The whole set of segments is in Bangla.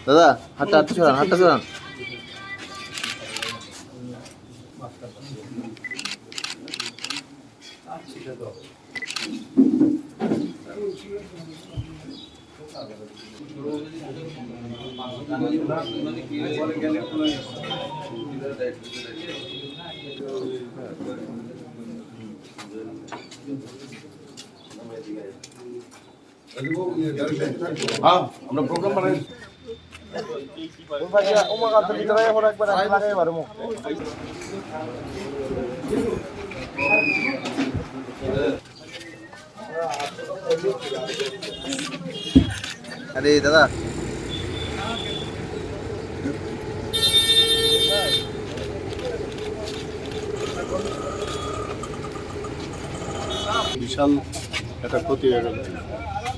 দাদা হাতটা ছড়ান, হাতটা ছড়ান। আমরা প্রোগ্রাম বানাই আরে দাদা বিশাল একটা ক্ষতি হয়ে গেল।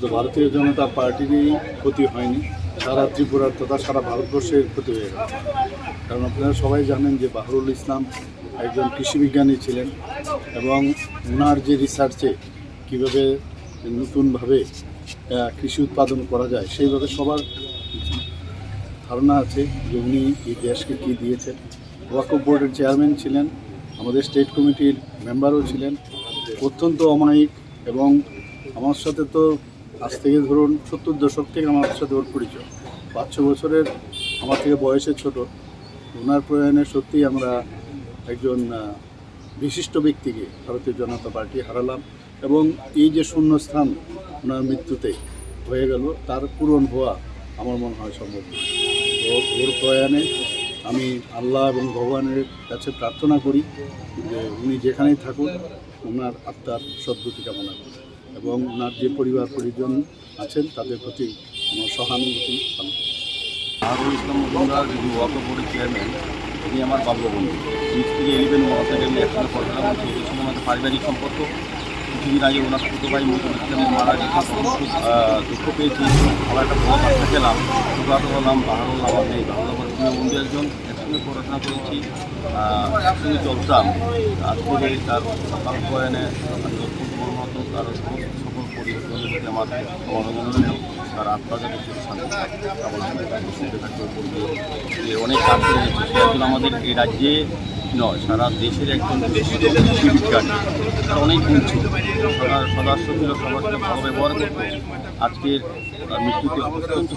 তো ভারতীয় জনতা পার্টিরই ক্ষতি হয়নি, সারা ত্রিপুরার তথা সারা ভারতবর্ষের ক্ষতি হয়ে গেল। কারণ আপনারা সবাই জানেন যে বাহরুল ইসলাম একজন কৃষি বিজ্ঞানী ছিলেন এবং ওনার যে রিসার্চে কীভাবে নতুনভাবে কৃষি উৎপাদন করা যায় সেইভাবে সবার ধারণা আছে যে উনি এই দেশকে কী দিয়েছেন। ওয়াকফ বোর্ডের চেয়ারম্যান ছিলেন, আমাদের স্টেট কমিটির মেম্বারও ছিলেন, অত্যন্ত অমায়িক। এবং আমার সাথে তো আজ থেকে ধরুন 70 দশক থেকে আমার সাথে ওর পরিচয়, 5-6 বছরের আমার থেকে বয়সে ছোট। ওনার প্রয়াণে সত্যিই আমরা একজন বিশিষ্ট ব্যক্তিকে ভারতীয় জনতা পার্টি হারালাম এবং এই যে শূন্যস্থান ওনার মৃত্যুতে হয়ে গেল তার পূরণ হওয়া আমার মনে হয় সম্ভব। তো ওর প্রয়াণে আমি আল্লাহ এবং ভগবানের কাছে প্রার্থনা করি যে উনি যেখানেই থাকুন ওনার আত্মার সদ্গতি কামনা করি এবং ওনার যে পরিবার পরিজন আছেন তাদের প্রতি আমার সহানুভূতি পালন করি। বাহরুল ইসলাম মজুমদার যিনি ওয়াকফ বোর্ডের চেয়ারম্যান, তিনি আমার বাল্যবন্ধু। 6 থেকে 11 মহাসাগর আমি একসাথে পড়াশোনা করছি। এই সময় আমাদের পারিবারিক সম্পর্ক। কিছুদিন আগে ওনার ছোটো ভাই মজুমুল ইসলামের মারা গেছে, খুব দুঃখ পেয়েছি। আবার একটা বড় বার্তা পেলাম, সুব্রত বললাম বাহরুল আমার নেই। বাহরুল আমার বন্ধু একজন, একসঙ্গে পড়াশোনা করেছি, একসঙ্গে চলতাম। আজকে তার সকাল প্রয়াণে আমি খুব মর্মাহত। তার সকল পরিবর্তনের প্রতি আমার অনুমোদন, তার আত্মা যাতে শান্তি কামনা করে। অনেক কাজ করে গেছে। সে একজন আমাদের এই রাজ্যে নয়, সারা দেশের একজন বিশিষ্ট কৃষি বিজ্ঞানী। তার অনেক গুণ ছিল, সদস্য ছিল, সবার সাথে ভালো ব্যবহার করত। আজকের মৃত্যুতে অত্যন্ত